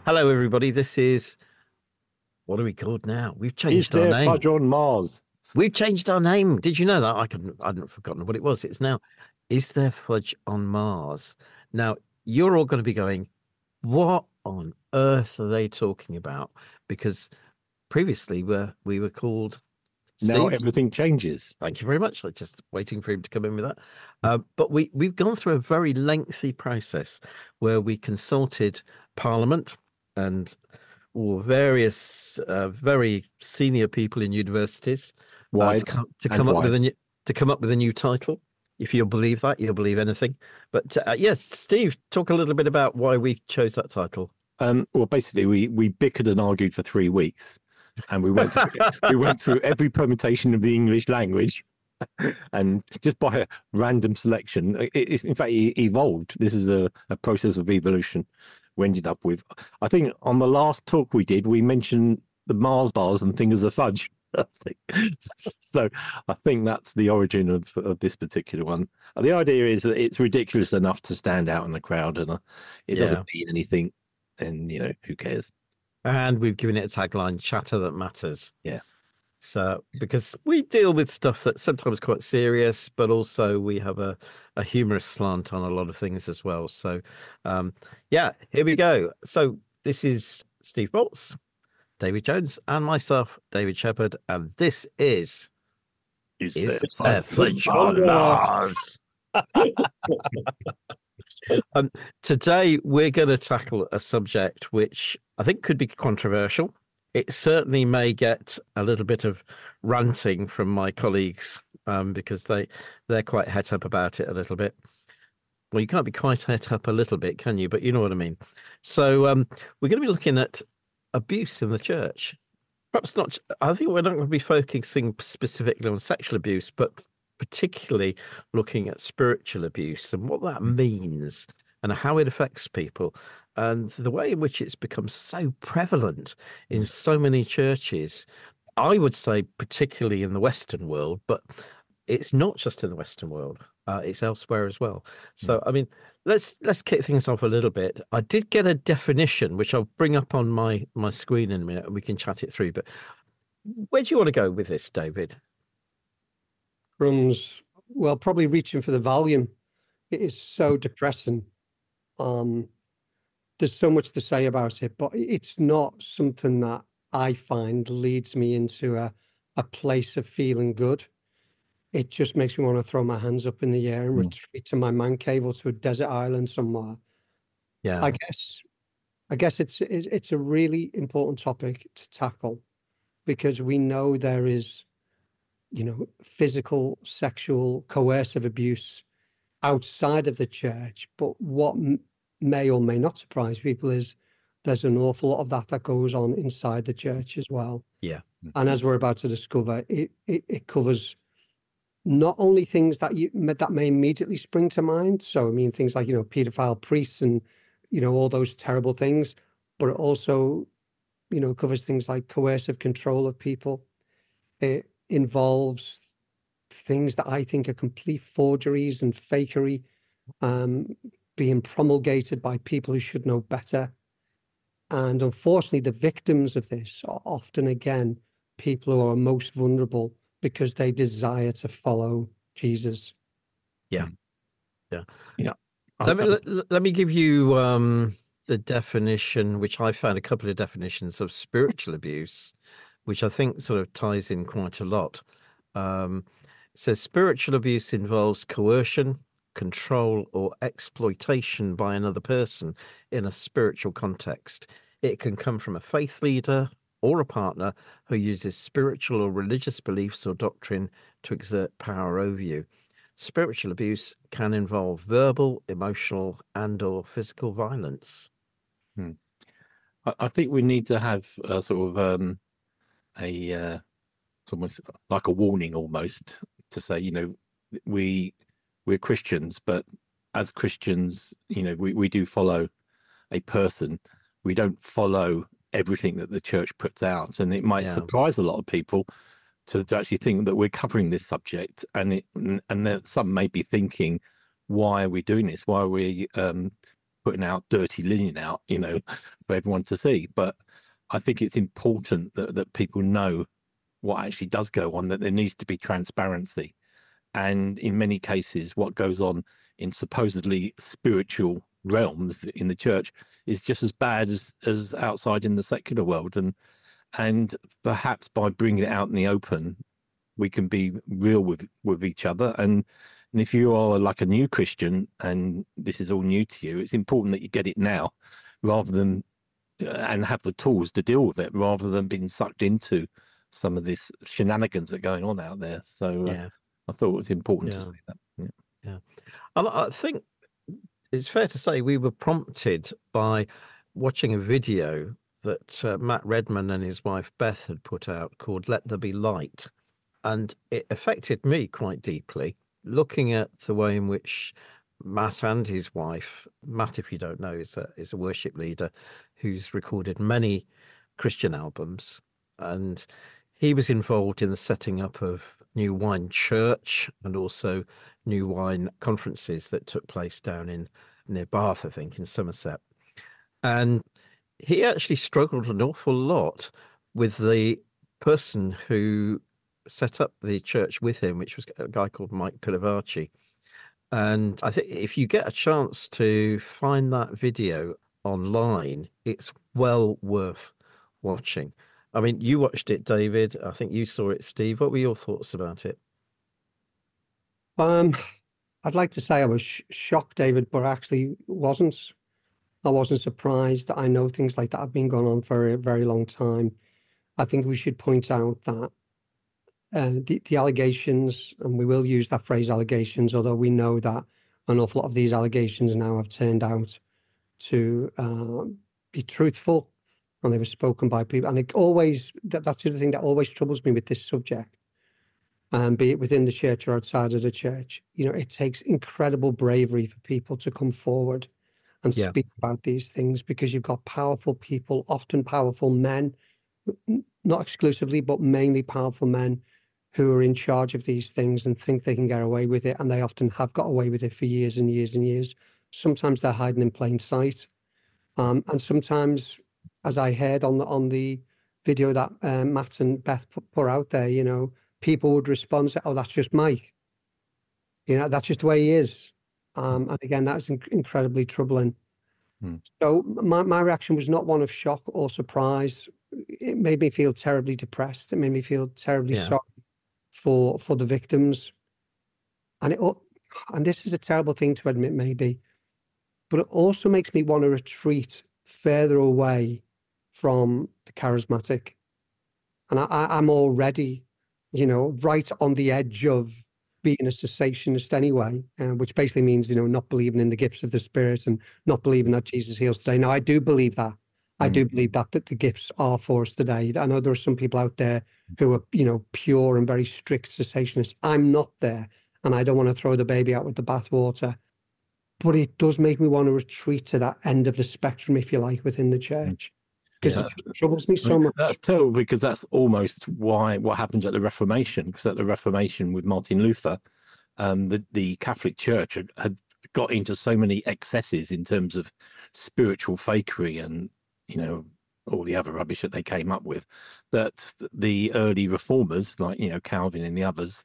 Hello, everybody. This is what are we called now? We've Is changed our there name. fudge on Mars? We've changed our name. Did you know that? I'd forgotten what it was. It's now, is there fudge on Mars? Now, you're all going to be going, what on earth are they talking about? Because previously we were called Now Steve. everything changes. Thank you very much. I'm just waiting for him to come in with that. But we've gone through a very lengthy process where we consulted Parliament and various very senior people in universities Wives to and come up with a wives. new title. If you'll believe that, you'll believe anything. But yes, Steve, talk a little bit about why we chose that title. Well, basically, we bickered and argued for 3 weeks, and we went through every permutation of the English language, and just by a random selection, in fact it evolved. This is a process of evolution. We ended up with, I think, on the last talk we did, we mentioned the Mars bars and fingers of fudge. I think. So I think that's the origin of this particular one. The idea is that it's ridiculous enough to stand out in the crowd, and it doesn't Yeah. mean anything. And who cares? And we've given it a tagline, chatter that matters. Yeah. So, because we deal with stuff that's sometimes quite serious, but also we have a humorous slant on a lot of things as well. So, yeah, here we go. So, this is Steve Bolts, David Jones, and myself, David Shepherd, and this is there fudge on Mars? Today, we're going to tackle a subject which I think could be controversial. It certainly may get a little bit of ranting from my colleagues because they're quite het up about it a little bit. Well, you can't be quite het up a little bit, can you? But you know what I mean. So we're going to be looking at abuse in the church. Perhaps not. I think we're not going to be focusing specifically on sexual abuse, but particularly looking at spiritual abuse and what that means and how it affects people and the way in which it's become so prevalent in so many churches. I would say, particularly in the Western world, but it's not just in the Western world; it's elsewhere as well. So, I mean, let's kick things off a little bit. I did get a definition, which I'll bring up on my screen in a minute, and we can chat it through. But where do you want to go with this, David? Well, probably reaching for the volume. It is so depressing. There's so much to say about it, but it's not something that I find leads me into a place of feeling good. It just makes me want to throw my hands up in the air and retreat to my man cave or to a desert island somewhere. Yeah. I guess it's a really important topic to tackle because we know there is, physical, sexual, coercive abuse outside of the church. But what may or may not surprise people is there's an awful lot of that goes on inside the church as well. Yeah. And as we're about to discover, it covers not only things that may immediately spring to mind. So, I mean, things like, pedophile priests and, all those terrible things, but it also, covers things like coercive control of people. It involves things that I think are complete forgeries and fakery, being promulgated by people who should know better. And unfortunately, the victims of this are often, again, people who are most vulnerable because they desire to follow Jesus. Yeah. Yeah. Yeah. Let me give you the definition, which I found a couple of definitions of spiritual abuse, which I think sort of ties in quite a lot. It says spiritual abuse involves coercion, control, or exploitation by another person in a spiritual context. It can come from a faith leader or a partner who uses spiritual or religious beliefs or doctrine to exert power over you. Spiritual abuse can involve verbal, emotional, and/or physical violence. I think we need to have sort of almost like a warning, almost to say, we're Christians, but as Christians, we do follow a person. We don't follow everything that the church puts out, and it might surprise a lot of people to actually think that we're covering this subject, and that some may be thinking, why are we doing this? Why are we putting out dirty linen out, for everyone to see. But I think it's important that people know what actually does go on, that there needs to be transparency. And in many cases, what goes on in supposedly spiritual realms in the church is just as bad as outside in the secular world. And perhaps by bringing it out in the open, we can be real with each other. And if you are like a new Christian and this is all new to you, it's important that you get it now, rather than and have the tools to deal with it, rather than being sucked into some of this shenanigans that are going on out there. So I thought it was important to say that. Yeah. I think it's fair to say we were prompted by watching a video that Matt Redman and his wife Beth had put out called "Let There Be Light," and it affected me quite deeply. Looking at the way in which Matt and his wife, Matt, if you don't know, is a worship leader who's recorded many Christian albums, and he was involved in the setting up of New Wine Church and also New Wine conferences that took place down near Bath, I think, in Somerset. And he actually struggled an awful lot with the person who set up the church with him, which was a guy called Mike Pilavachi. And I think if you get a chance to find that video online, it's well worth watching. I mean, you watched it, David. I think you saw it, Steve. What were your thoughts about it? I'd like to say I was shocked, David, but actually wasn't. I wasn't surprised. I know things like that have been going on for a very long time. I think we should point out that the allegations, and we will use that phrase allegations, although we know that an awful lot of these allegations now have turned out to be truthful, and they were spoken by people. And it always, that's the thing that always troubles me with this subject, be it within the church or outside of the church. It takes incredible bravery for people to come forward and speak about these things, because you've got powerful people, often powerful men, not exclusively, but mainly powerful men, who are in charge of these things and think they can get away with it. And they often have got away with it for years and years and years. Sometimes they're hiding in plain sight. And sometimes, as I heard on the video that Matt and Beth put out there, people would respond and say, "Oh, that's just Mike. That's just the way he is." And again, that's incredibly troubling. So my reaction was not one of shock or surprise. It made me feel terribly depressed. It made me feel terribly sorry for the victims. And this is a terrible thing to admit, maybe, but it also makes me want to retreat further away from the charismatic. And I'm already, right on the edge of being a cessationist anyway, which basically means, not believing in the gifts of the Spirit and not believing that Jesus heals today. Now, I do believe that. I do believe that the gifts are for us today. I know there are some people out there who are, pure and very strict cessationists. I'm not there, and I don't want to throw the baby out with the bathwater. But it does make me want to retreat to that end of the spectrum, if you like, within the church, because it troubles me so much. That's terrible, because that's almost what happened at the Reformation. Because at the Reformation with Martin Luther, the Catholic Church had got into so many excesses in terms of spiritual fakery and all the other rubbish that they came up with, that the early reformers, like Calvin and the others,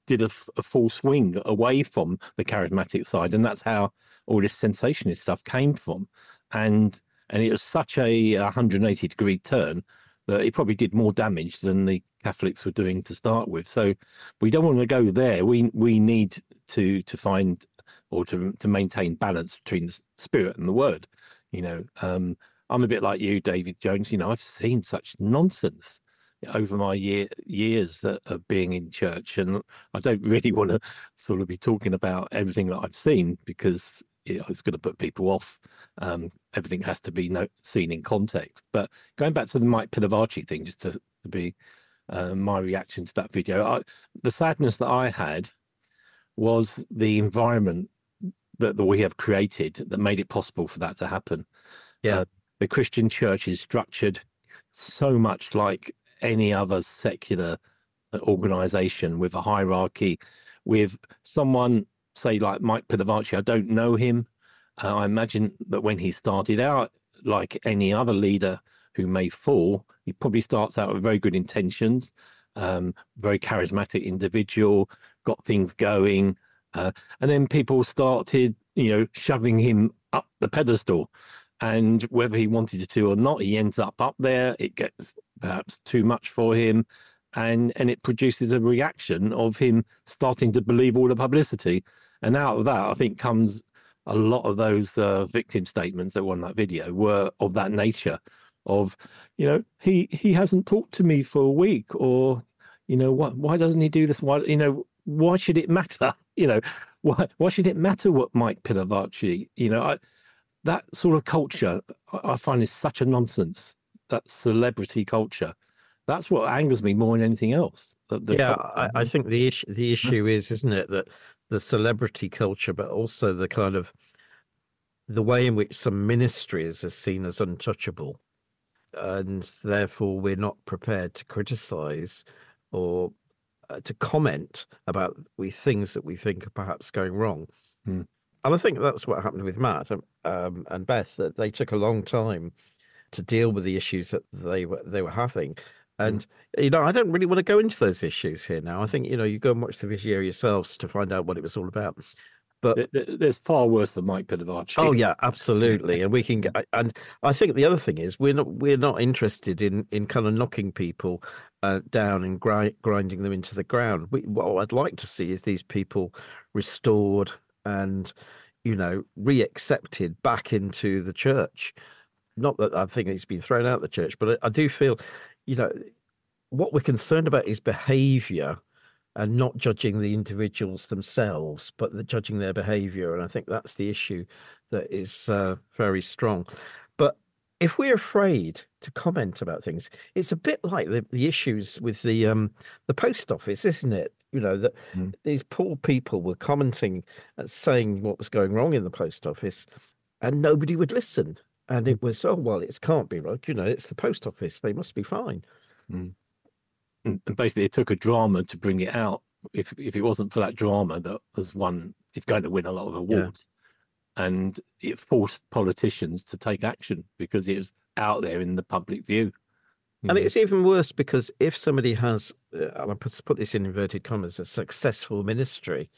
did a full swing away from the charismatic side, and that's how all this sensationist stuff came from. And it was such a 180-degree turn that it probably did more damage than the Catholics were doing to start with. So we don't want to go there. We need to find, or to maintain balance between the Spirit and the Word. I'm a bit like you, David Jones. I've seen such nonsense over my years of being in church, and I don't really want to sort of be talking about everything that I've seen, because it's going to put people off. Everything has to be seen in context. But going back to the Mike Pilavachi thing, just to be my reaction to that video, the sadness that I had was the environment that we have created that made it possible for that to happen. The Christian church is structured so much like any other secular organization, with a hierarchy, with someone, say, like Mike Pilavachi. I don't know him, I imagine that when he started out, like any other leader who may fall, he probably starts out with very good intentions, very charismatic individual, got things going, and then people started, shoving him up the pedestal, and whether he wanted to or not, he ends up there. It gets perhaps too much for him, and it produces a reaction of him starting to believe all the publicity, and out of that, I think, comes a lot of those victim statements that were on that video were of that nature, of, he hasn't talked to me for a week, or, why doesn't he do this? Why should it matter? Why should it matter what Mike Pilavachi, that sort of culture, I find is such a nonsense. That celebrity culture. That's what angers me more than anything else. I think the issue is, isn't it, that the celebrity culture, but also the kind of the way in which some ministries are seen as untouchable, and therefore we're not prepared to criticize or to comment about things that we think are perhaps going wrong. And I think that's what happened with Matt and Beth, that they took a long time to deal with the issues that they were having. And, I don't really want to go into those issues here now. I think, you go and watch the video yourselves to find out what it was all about. But there's far worse than Mike Pilavachi. Oh yeah, absolutely. And we can get, and I think the other thing is we're not interested in kind of knocking people down and grinding them into the ground. What I'd like to see is these people restored and, re-accepted back into the church. Not that I think he's been thrown out of the church, but I do feel, what we're concerned about is behavior and not judging the individuals themselves, but judging their behavior. And I think that's the issue that is very strong. But if we're afraid to comment about things, it's a bit like the issues with the post office, isn't it? That these poor people were commenting and saying what was going wrong in the post office, and nobody would listen. And it was, oh, well, it can't be right. It's the post office. They must be fine. And basically, it took a drama to bring it out. If it wasn't for that drama that was won, it's going to win a lot of awards. Yeah. And it forced politicians to take action because it was out there in the public view. And it's even worse because if somebody has, I'll put this in inverted commas, a successful ministry,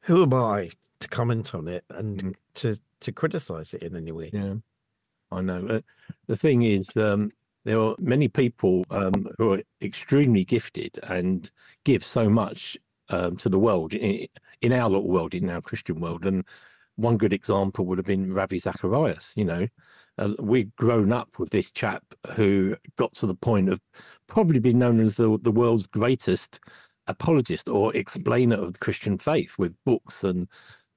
who am I to comment on it and to criticize it in any way? Yeah, I know. The thing is, there are many people who are extremely gifted and give so much to the world, in our little world, in our Christian world. And one good example would have been Ravi Zacharias. We've grown up with this chap who got to the point of probably being known as the world's greatest apologist or explainer of the Christian faith, with books and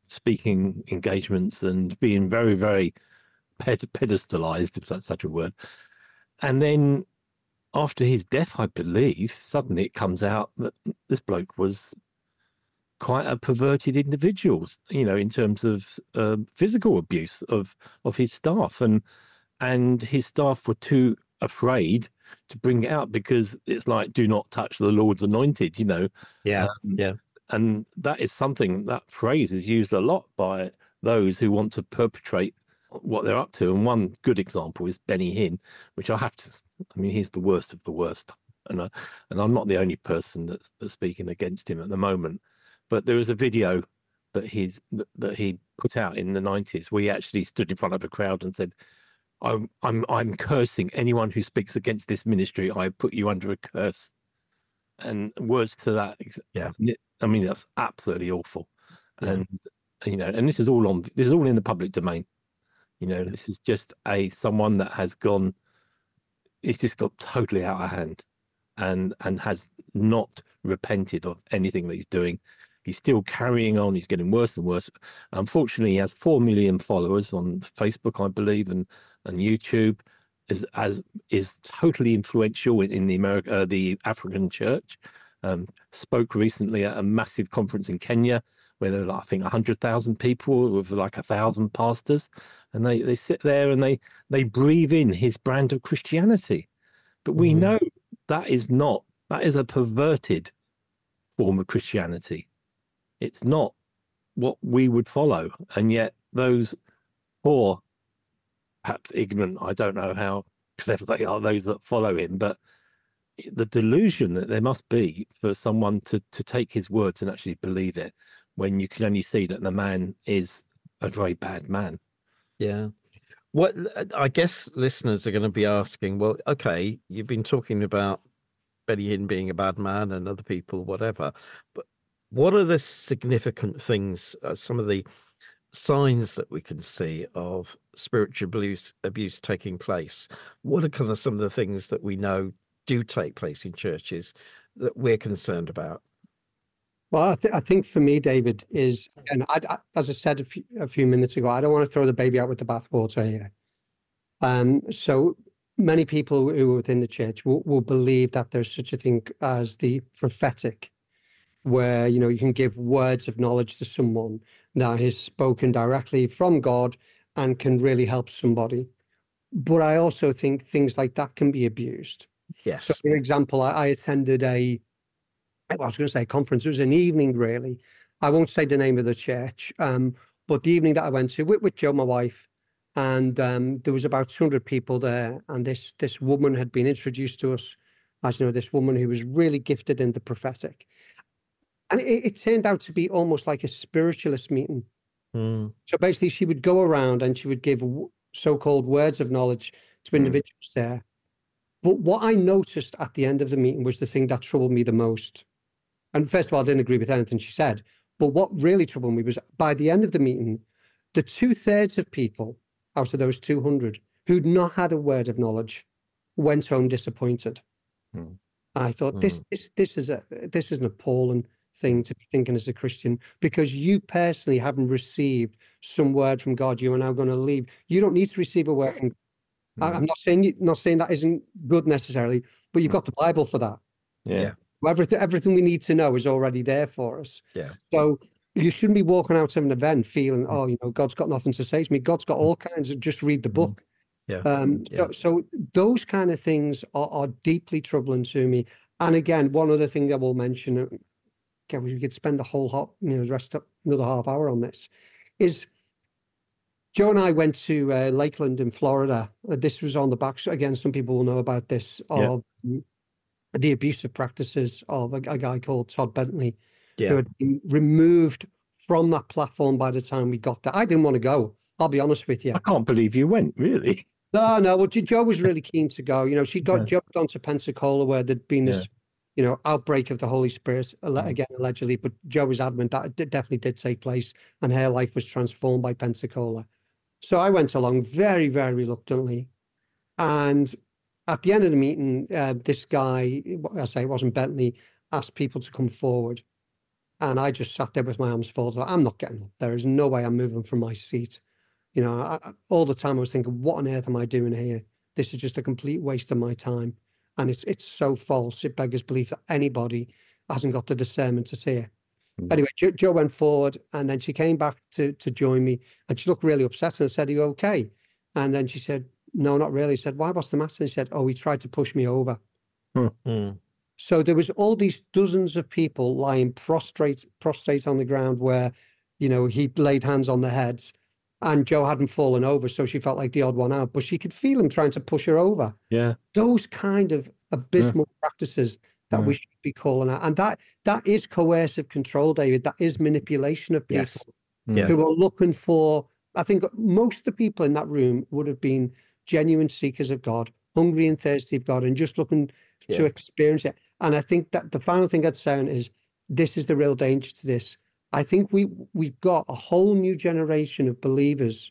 speaking engagements and being very, very pedestalized, if that's such a word. And then after his death, I believe, suddenly it comes out that this bloke was quite a perverted individual, in terms of physical abuse of his staff. And his staff were too afraid to bring it out because it's like, do not touch the Lord's anointed, Yeah, And that is something, that phrase is used a lot by those who want to perpetrate what they're up to. And one good example is Hinn, which he's the worst of the worst. And I'm not the only person that's speaking against him at the moment. But there was a video that he put out in the 90s where he actually stood in front of a crowd and said, I'm cursing anyone who speaks against this ministry. I put you under a curse. And words to that. Yeah. That's absolutely awful. And and this is all in the public domain. This is just someone that has gone, it's just got totally out of hand and has not repented of anything that he's doing. He's still carrying on. He's getting worse and worse. Unfortunately, he has 4 million followers on Facebook, I believe, and YouTube. Is totally influential in the African church. Spoke recently at a massive conference in Kenya where there were, I think, 100,000 people with like 1,000 pastors, and they sit there and they breathe in his brand of Christianity. But we know that is a perverted form of Christianity. It's not what we would follow, and yet those or perhaps ignorant. I don't know how clever they are, those that follow him, but the delusion that there must be for someone to take his words and actually believe it when you can only see that the man is a very bad man. Yeah. What I guess listeners are going to be asking, well, okay, you've been talking about Benny Hinn being a bad man and other people, whatever, but what are the significant things, some of the signs that we can see of spiritual abuse taking place? What are kind of some of the things that we know do take place in churches that we're concerned about? Well, I think for me, David, is, and as I said a few minutes ago, I don't want to throw the baby out with the bathwater here. So many people who are within the church will believe that there's such a thing as the prophetic, where, you know, you can give words of knowledge to someone that is spoken directly from God and can really help somebody. But I also think things like that can be abused. Yes. So, for example, I attended I was going to say a conference. It was an evening, really. I won't say the name of the church, but the evening that I went to with Joe, my wife, and there was about 200 people there. And this woman had been introduced to us as, you know, this woman who was really gifted in the prophetic. And it turned out to be almost like a spiritualist meeting. Mm. So basically, she would go around and she would give so-called words of knowledge to individuals there. But what I noticed at the end of the meeting was the thing that troubled me the most. And first of all, I didn't agree with anything she said. But what really troubled me was by the end of the meeting, the 2/3 of people out of those 200 who'd not had a word of knowledge went home disappointed. And I thought, this is an appalling thing to be thinking as a Christian, because you personally haven't received some word from God. You are now going to leave. You don't need to receive a word from God. I'm not saying that isn't good necessarily, but you've got the Bible for that. Yeah. Everything we need to know is already there for us. Yeah. So you shouldn't be walking out of an event feeling, oh, you know, God's got nothing to say to me. God's got all kinds of, just read the book. Yeah. So those kind of things are deeply troubling to me. And again, one other thing that we'll mention, we could spend the whole another half hour on this, is Joe and I went to Lakeland in Florida. This was on the back, again, some people will know about this, of the abusive practices of a guy called Todd Bentley, who had been removed from that platform by the time we got there. I didn't want to go, I'll be honest with you. I can't believe you went, really. No. Well, Joe was really keen to go. You know, Joe gone to Pensacola, where there'd been this, you know, outbreak of the Holy Spirit, again, allegedly, but Joe was adamant that it definitely did take place, and her life was transformed by Pensacola. So I went along very, very reluctantly. And at the end of the meeting, this guy, I say it wasn't Bentley, asked people to come forward. And I just sat there with my arms folded. I'm not getting up. There is no way I'm moving from my seat. You know, all the time I was thinking, what on earth am I doing here? This is just a complete waste of my time. And it's so false. It beggars belief that anybody hasn't got the discernment to see it. Anyway, Joe went forward, and then she came back to join me, and she looked really upset and said, "Are you okay?" And then she said, "No, not really." I said, "Why? What's the matter?" And she said, "Oh, he tried to push me over." So there was all these dozens of people lying prostrate on the ground, where, you know, he laid hands on their heads, and Joe hadn't fallen over, so she felt like the odd one out, but she could feel him trying to push her over. Yeah. Those kind of abysmal practices that we should be calling out. And that is coercive control, David. That is manipulation of people who are looking for, I think most of the people in that room would have been genuine seekers of God, hungry and thirsty of God, and just looking to experience it. And I think that the final thing I'd say is, this is the real danger to this. I think we've got a whole new generation of believers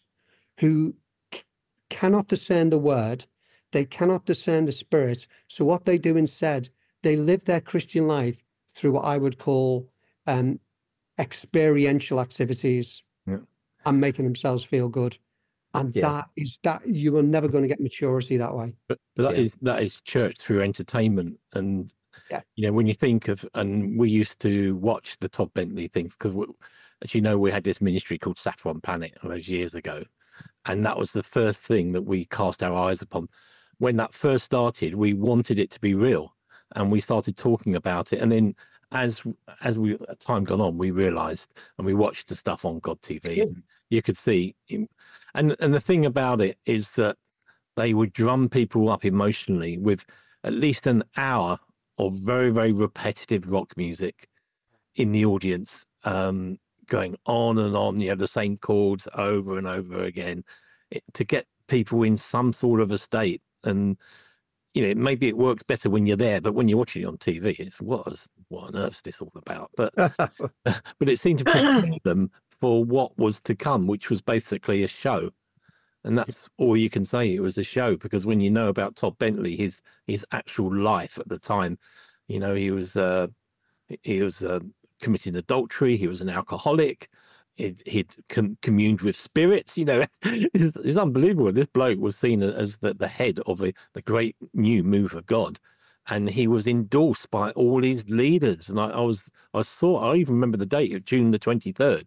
who cannot discern the word. They cannot discern the spirit. So what they do instead, they live their Christian life through what I would call experiential activities and making themselves feel good. And that you are never going to get maturity that way. But that is church through entertainment. And you know, when you think of, and we used to watch the Todd Bentley things, because as you know, we had this ministry called Saffron Planet those years ago, and that was the first thing that we cast our eyes upon. When that first started, we wanted it to be real, and we started talking about it. And then as time gone on, we realized, and we watched the stuff on God TV, and You could see, and the thing about it is that they would drum people up emotionally with at least an hour of very, very repetitive rock music in the audience, going on and on, the same chords over and over again, to get people in some sort of a state. And maybe it works better when you're there, but when you're watching it on TV, it's what on earth is this all about? But but it seemed to prepare them for what was to come, which was basically a show. And that's all you can say. It was a show, because when you know about Todd Bentley, his actual life at the time, he was committing adultery. He was an alcoholic. He'd communed with spirits. It's unbelievable. This bloke was seen as the head of the great new move of God, and he was endorsed by all his leaders. And I even remember the date of June the 23rd.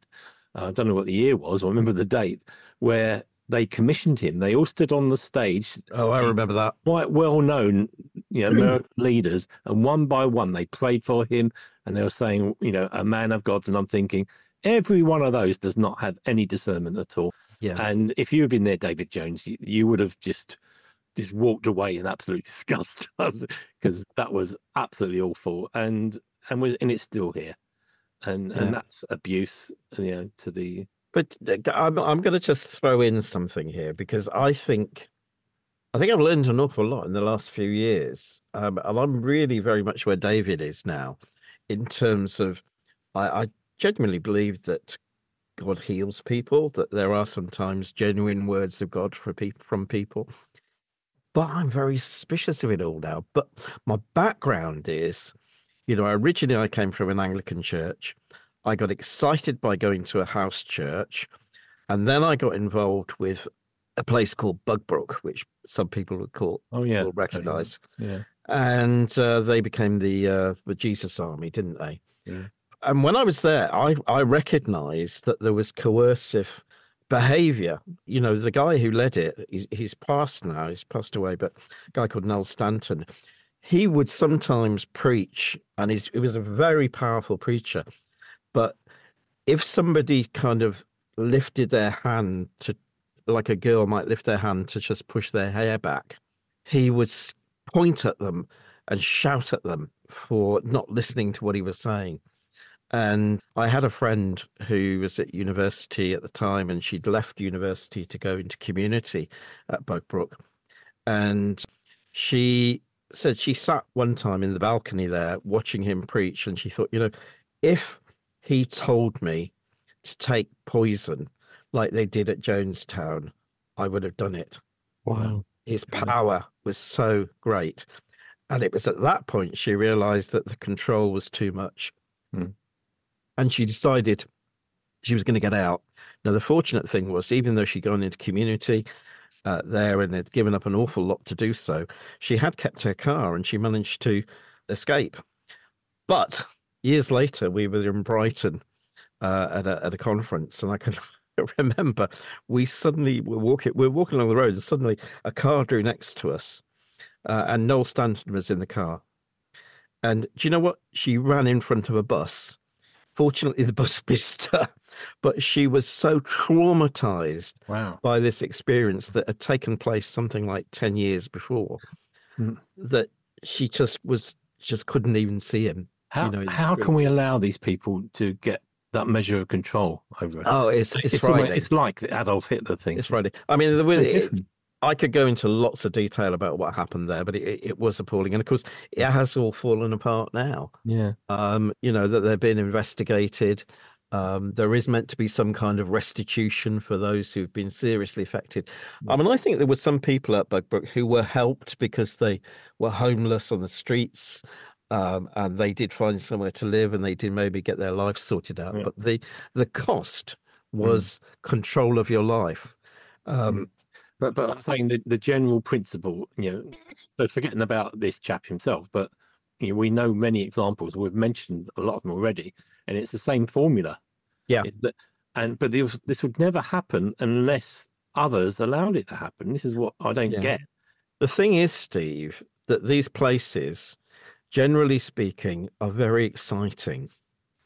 I don't know what the year was. I remember the date where they commissioned him. They all stood on the stage. Oh, I remember that. Quite well-known, American leaders, and one by one they prayed for him, and they were saying, a man of God. And I'm thinking, every one of those does not have any discernment at all. Yeah. And if you had been there, David Jones, you would have just walked away in absolute disgust, because that was absolutely awful, and it's still here, and that's abuse, to the. But I'm going to just throw in something here, because I think I've learned an awful lot in the last few years, and I'm really very much where David is now, in terms of I genuinely believe that God heals people, that there are sometimes genuine words of God from people. But I'm very suspicious of it all now. But my background is, originally I came from an Anglican church. I got excited by going to a house church, and then I got involved with a place called Bugbrook, which some people will recognise. Yeah. And they became the Jesus Army, didn't they? Yeah. And when I was there, I recognised that there was coercive behaviour. The guy who led it, he's passed now, he's passed away, but a guy called Noel Stanton, he would sometimes preach, and he was a very powerful preacher. But if somebody kind of lifted their hand to, like a girl might lift their hand to just push their hair back, he would point at them and shout at them for not listening to what he was saying. And I had a friend who was at university at the time, and she'd left university to go into community at Bugbrook. And she said she sat one time in the balcony there watching him preach, and she thought, if he told me to take poison like they did at Jonestown, I would have done it. Wow. His power was so great. And it was at that point she realized that the control was too much. And she decided she was going to get out. Now, the fortunate thing was, even though she'd gone into community there and had given up an awful lot to do so, she had kept her car and she managed to escape. But years later, we were in Brighton at a conference, and I can remember we're walking along the road, and suddenly a car drew next to us, and Noel Stanton was in the car. And do you know what? She ran in front of a bus. Fortunately, the bus missed her, but she was so traumatized by this experience that had taken place something like 10 years before that she just couldn't even see him. How can we allow these people to get that measure of control over us? Oh, it's frightening. It's like the Adolf Hitler thing. It's frightening. I mean, I could go into lots of detail about what happened there, but it was appalling. And of course, it has all fallen apart now. Yeah. That they're being investigated. There is meant to be some kind of restitution for those who've been seriously affected. I mean, I think there were some people at Bugbrook who were helped because they were homeless on the streets, and they did find somewhere to live, and they did maybe get their life sorted out. But the cost was control of your life. But I'm saying the general principle, so forgetting about this chap himself, but we know many examples. We've mentioned a lot of them already, and it's the same formula. Yeah. But this would never happen unless others allowed it to happen. This is what I don't get. The thing is, Steve, that these places, generally speaking, are very exciting.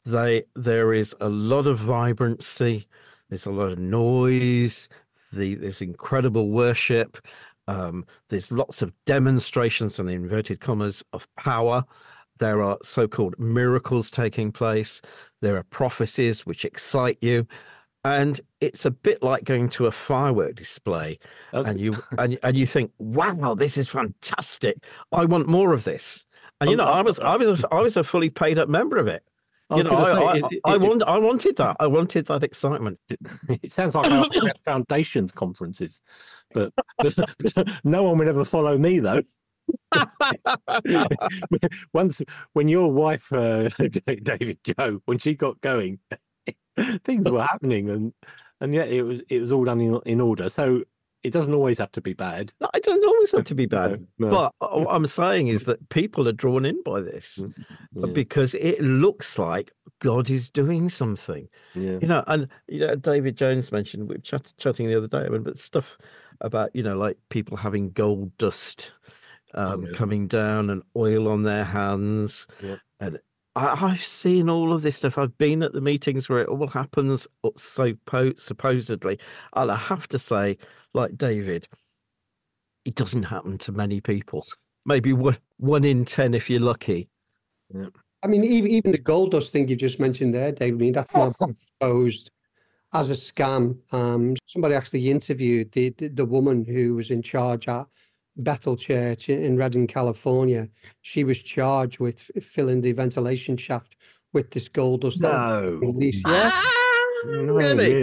There is a lot of vibrancy. There's a lot of noise. There's incredible worship. There's lots of demonstrations and inverted commas of power. There are so-called miracles taking place. There are prophecies which excite you. And it's a bit like going to a firework display, and you think, "Wow, this is fantastic! I want more of this." And I was a fully paid up member of it. I wanted that. I wanted that excitement. It sounds like our foundations conferences, but no one would ever follow me though. Once, when your wife, David Joe, when she got going, things were happening, and yet it was all done in order. So it doesn't always have to be bad. No, it doesn't always have to be bad. No. But what I'm saying is that people are drawn in by this because it looks like God is doing something. Yeah. And David Jones mentioned, we were chatting the other day, but stuff about like people having gold dust coming down and oil on their hands. Yeah. And I've seen all of this stuff. I've been at the meetings where it all happens supposedly. And I have to say, like David, it doesn't happen to many people. Maybe one in 10 if you're lucky. Yeah. I mean, even the gold dust thing you just mentioned there, David, I mean, that's now exposed as a scam. Somebody actually interviewed the woman who was in charge at Bethel Church in Redding, California. She was charged with filling the ventilation shaft with this gold dust. No. Really?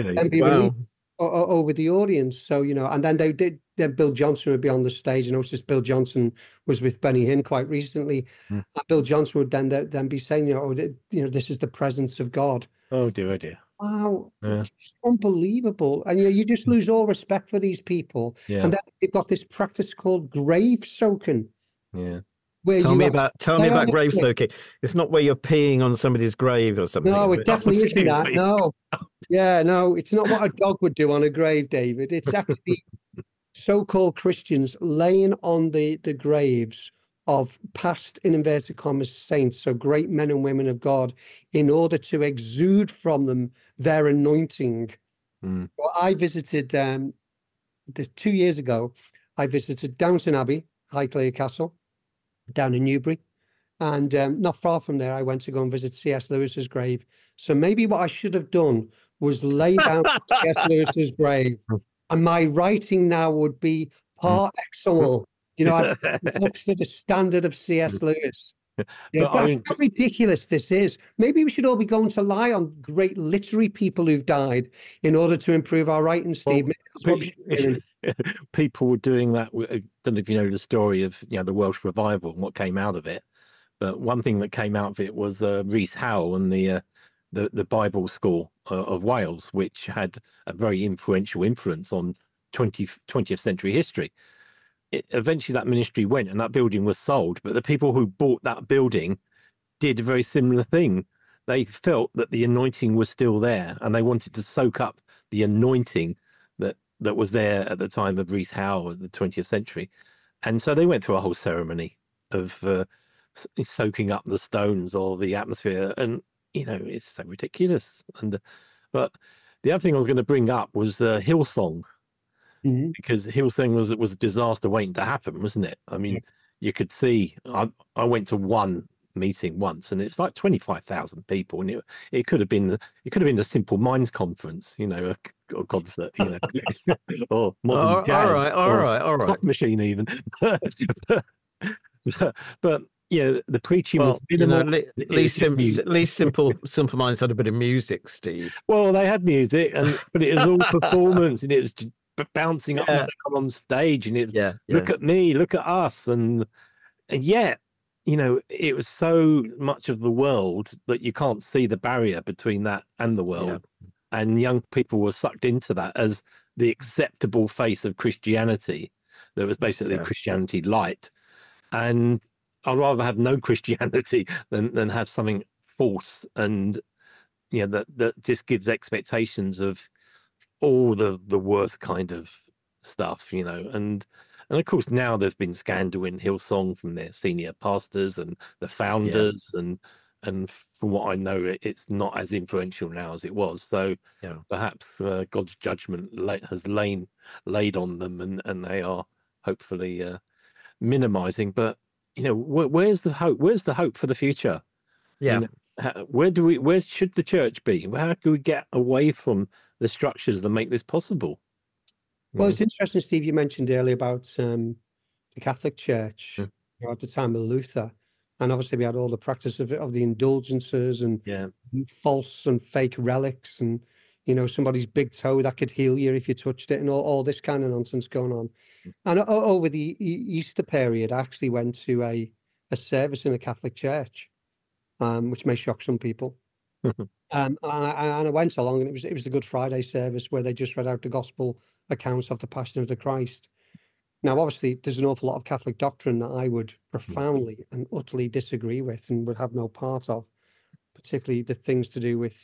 And be released over the audience. So, and then then Bill Johnson would be on the stage. And also Bill Johnson was with Benny Hinn quite recently. Bill Johnson would then be saying, this is the presence of God. Oh dear. Wow, it's unbelievable. And you just lose all respect for these people. Yeah. And then they've got this practice called grave soaking. Yeah. Tell me about grave soaking. It's not where you're peeing on somebody's grave or something. No, it definitely isn't that. No. Yeah, no, it's not what a dog would do on a grave, David. It's actually so-called Christians laying on the graves of past, in inverted commas, saints, so great men and women of God, in order to exude from them their anointing. Well, I visited, this 2 years ago, I visited Downton Abbey, Highclere Castle, down in Newbury. And not far from there, I went to go and visit C.S. Lewis's grave. So maybe what I should have done was lay down C.S. Lewis's grave. And my writing now would be par excellence. Books to the standard of C.S. Lewis. That's how ridiculous this is. Maybe we should all be going to lie on great literary people who've died in order to improve our writing, Steve. People were doing that. I don't know if you know the story of the Welsh revival and what came out of it. But one thing that came out of it was Rhys Howell and the Bible School of Wales, which had a very influential influence on 20th century history. Eventually that ministry went and that building was sold, but the people who bought that building did a very similar thing. They felt that the anointing was still there and they wanted to soak up the anointing that was there at the time of Rhys Howell of the 20th century. And so they went through a whole ceremony of soaking up the stones or the atmosphere. And, it's so ridiculous. But the other thing I was going to bring up was Hillsong. Because Hillsong was a disaster waiting to happen, wasn't it? I mean, you could see. I went to one meeting once, and it's like 25,000 people, and it could have been the Simple Minds conference, a concert, or modern jazz, all right, Soft Machine even. but the preaching was at least Simple Minds had a bit of music, Steve. Well, they had music, but it was all performance, and it was bouncing up and down on stage, and it's look at me, look at us, and yet it was so much of the world that you can't see the barrier between that and the world, and young people were sucked into that as the acceptable face of Christianity. That was basically Christianity light, and I'd rather have no Christianity than have something false and that just gives expectations of all the worst kind of stuff, and of course now there's been scandal in Hillsong from their senior pastors and the founders, and and from what I know, it's not as influential now as it was. So Yeah. perhaps God's judgment has laid on them, and they are hopefully minimizing. But where's the hope? Where's the hope for the future? Yeah. Where should the church be? How can we get away from the structures that make this possible? Well, it's interesting, Steve, you mentioned earlier about the Catholic Church at the time of Luther. And obviously we had all the practice of the indulgences and false and fake relics and, somebody's big toe that could heal you if you touched it and all this kind of nonsense going on. And over the Easter period, I actually went to a service in a Catholic church, which may shock some people. And I went along, and it was the Good Friday service where they just read out the gospel accounts of the Passion of the Christ. Now, obviously, there's an awful lot of Catholic doctrine that I would profoundly and utterly disagree with and would have no part of, particularly the things to do with,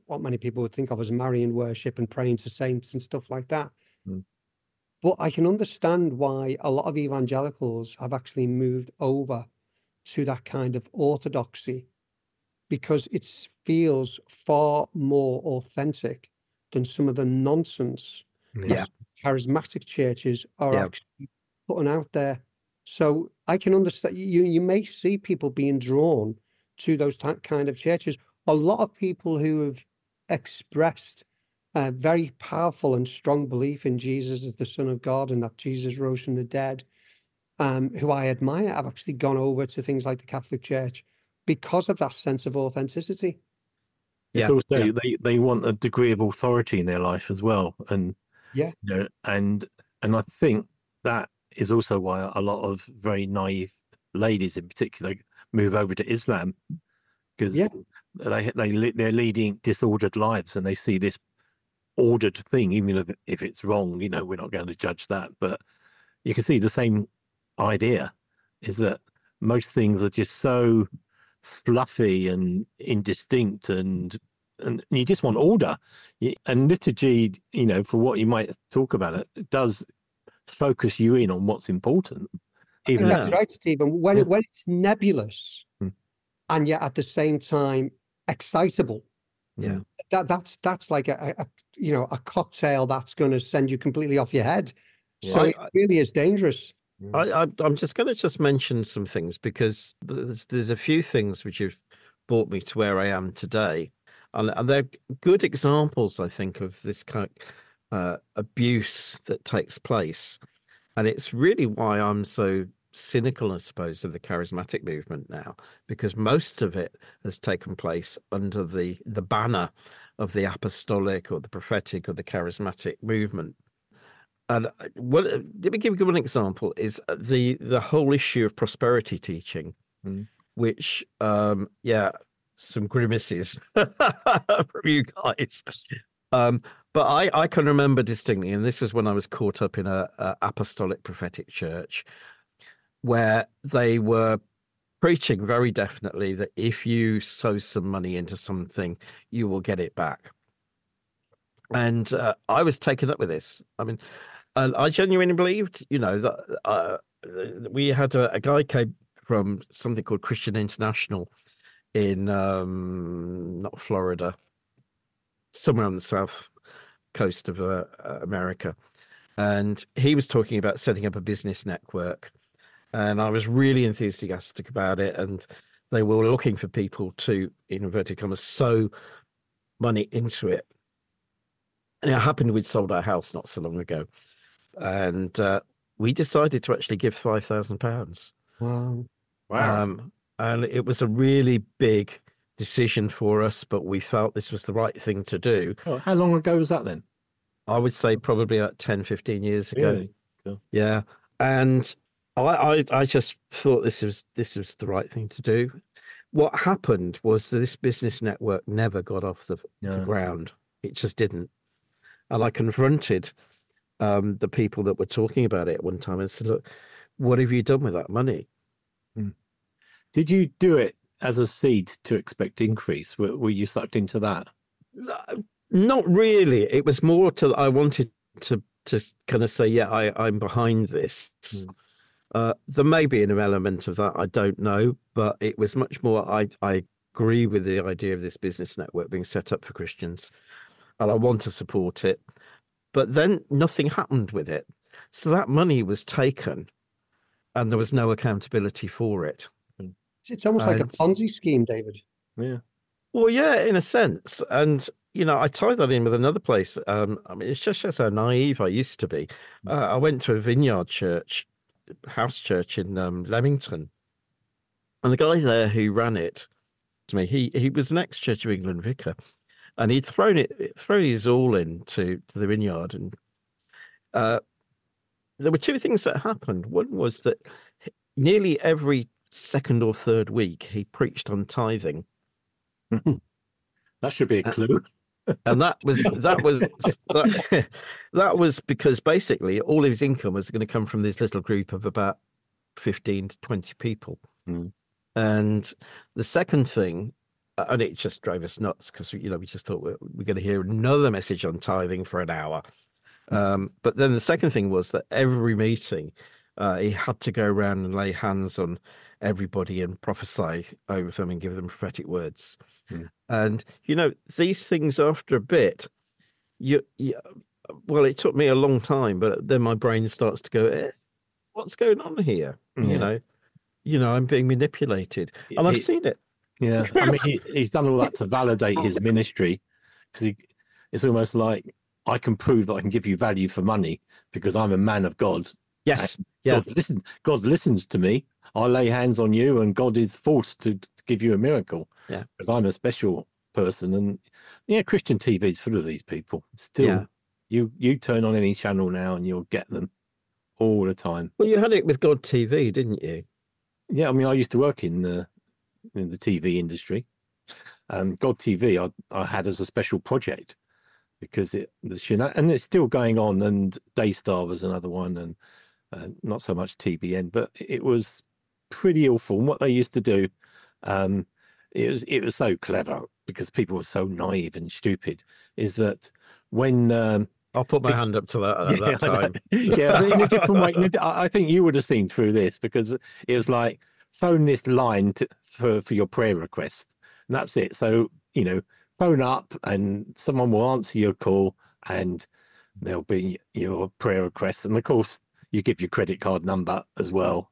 what many people would think of as Marian worship and praying to saints and stuff like that. But I can understand why a lot of evangelicals have actually moved over to that kind of orthodoxy, because it feels far more authentic than some of the nonsense that charismatic churches are actually putting out there. So I can understand you may see people being drawn to those kind of churches. A lot of people who have expressed a very powerful and strong belief in Jesus as the Son of God and that Jesus rose from the dead, who I admire, have actually gone over to things like the Catholic Church because of that sense of authenticity. It's also they want a degree of authority in their life as well, and and I think that is also why a lot of very naive ladies, in particular, move over to Islam, because they're leading disordered lives and they see this ordered thing, even if it's wrong. We're not going to judge that, but you can see the same idea is that most things are just so fluffy and indistinct, and you just want order. And liturgy, for what you might talk about, it does focus you in on what's important. Even that's right, Stephen. When it's nebulous and yet at the same time excitable, that's like a cocktail that's going to send you completely off your head. So it really is dangerous. I'm just going to mention some things, because there's a few things which have brought me to where I am today, and they're good examples, I think, of this kind of abuse that takes place, and it's really why I'm so cynical, I suppose, of the charismatic movement now, because most of it has taken place under the banner of the apostolic or the prophetic or the charismatic movement. And let me give you one example, is the whole issue of prosperity teaching, which, some grimaces from you guys. But I can remember distinctly, and this was when I was caught up in a apostolic prophetic church, where they were preaching very definitely that if you sow some money into something, you will get it back. And I was taken up with this. I mean, and I genuinely believed, that we had a guy came from something called Christian International in not Florida, somewhere on the south coast of America, and he was talking about setting up a business network, and I was really enthusiastic about it, and they were looking for people to, in inverted commas, sow money into it. And it happened we'd sold our house not so long ago, and we decided to actually give £5,000. Wow. And it was a really big decision for us, but we felt this was the right thing to do. Oh, how long ago was that then? I would say probably about 10, 15 years ago. Really? Cool. Yeah. And I just thought this was the right thing to do. What happened was that this business network never got off the ground. It just didn't. And I confronted the people that were talking about it at one time and said, look, what have you done with that money? Did you do it as a seed to expect increase? Were you sucked into that? Not really. It was more I wanted to kind of say, I'm behind this. There may be an element of that, I don't know, but it was much more I agree with the idea of this business network being set up for Christians, and I want to support it. But then nothing happened with it. So that money was taken and there was no accountability for it. It's almost like a Ponzi scheme, David. Yeah. Well, yeah, in a sense. And, you know, I tie that in with another place. I mean, it's just shows how naive I used to be. I went to a vineyard church, house church in Leamington. And the guy there who ran it, to me, he was an ex-Church of England vicar. And he'd thrown his all into the vineyard. And there were two things that happened. One was that nearly every second or third week, he preached on tithing. That should be a clue. And that was because basically all of his income was going to come from this little group of about 15 to 20 people. Mm. And the second thing, and it just drove us nuts because, you know, we just thought we're going to hear another message on tithing for an hour. But then the second thing was that every meeting, he had to go around and lay hands on everybody and prophesy over them and give them prophetic words. Mm. And, you know, these things after a bit, well, it took me a long time, but then my brain starts to go, what's going on here? Yeah. You know, I'm being manipulated, and I've seen it. Yeah. I mean, he's done all that to validate his ministry, because it's almost like, I can prove that I can give you value for money because I'm a man of God. Yes. And Yeah. God listens to me. I lay hands on you and God is forced to give you a miracle. Yeah. Because I'm a special person. And yeah, Christian TV is full of these people. Still, you turn on any channel now and you'll get them all the time. Well, you had it with God TV, didn't you? Yeah, I mean, I used to work in the TV industry. God TV, I had as a special project. Because and it's still going on, and Daystar was another one, and not so much TBN, but it was pretty awful. And what they used to do, it was so clever because people were so naive and stupid. Is that when I'll put my hand up to that at that time. Yeah, in a different way. I think you would have seen through this because it was like phone this line for your prayer request, and that's it. So you know. Phone up and someone will answer your call and there'll be your prayer request. And of course, you give your credit card number as well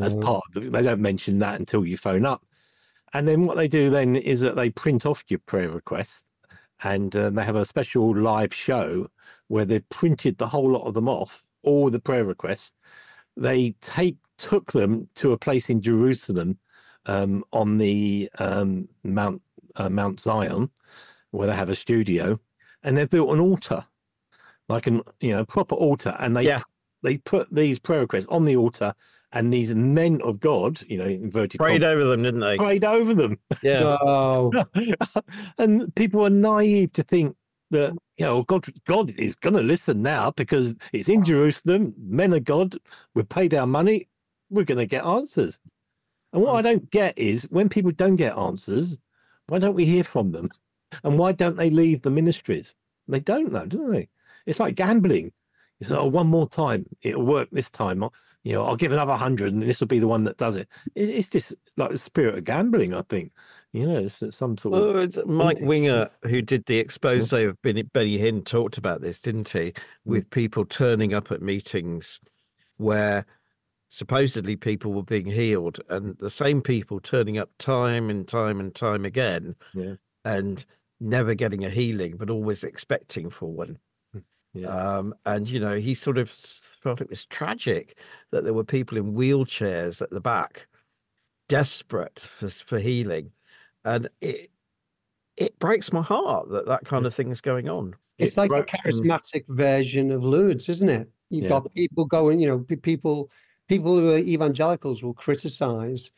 as part of it. They don't mention that until you phone up. And then what they do then is that they print off your prayer request and they have a special live show where they've printed the whole lot of them off, all the prayer requests. They took them to a place in Jerusalem on the Mount Zion, where they have a studio, and they've built an altar, like proper altar, and they put these prayer requests on the altar, and these men of God, inverted prayed over them, didn't they? Prayed over them. Yeah. Oh. And people are naive to think that God is going to listen now because it's in Jerusalem. Men of God, we've paid our money, we're going to get answers. And what I don't get is when people don't get answers, why don't we hear from them? And why don't they leave the ministries? They don't know, do they? It's like gambling. It's like, one more time, it'll work this time. I'll give another 100 and this will be the one that does it. It's just like the spirit of gambling, I think. It's some sort of... It's Mike Winger, who did the expose of Benny Hinn, talked about this, didn't he? With people turning up at meetings where supposedly people were being healed, and the same people turning up time and time and time again, and never getting a healing, but always expecting for one. And he sort of felt it was tragic that there were people in wheelchairs at the back, desperate for healing, and it breaks my heart that kind of thing is going on. It's like a charismatic version of Lourdes, isn't it? You've got people going, people who are evangelicals will criticize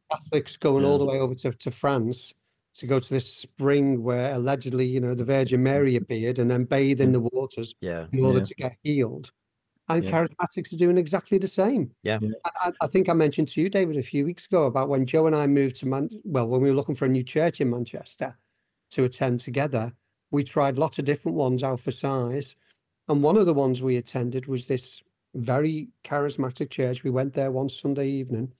Catholics going all the way over to France to go to this spring where allegedly, the Virgin Mary appeared and then bathe in the waters in order to get healed. And charismatics are doing exactly the same. Yeah. I think I mentioned to you, David, a few weeks ago about when Joe and I moved to when we were looking for a new church in Manchester to attend together, we tried lots of different ones out for size. And one of the ones we attended was this very charismatic church. We went there one Sunday evening.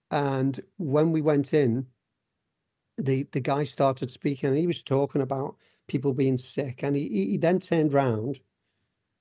And when we went in, the guy started speaking, and he was talking about people being sick, and he then turned round,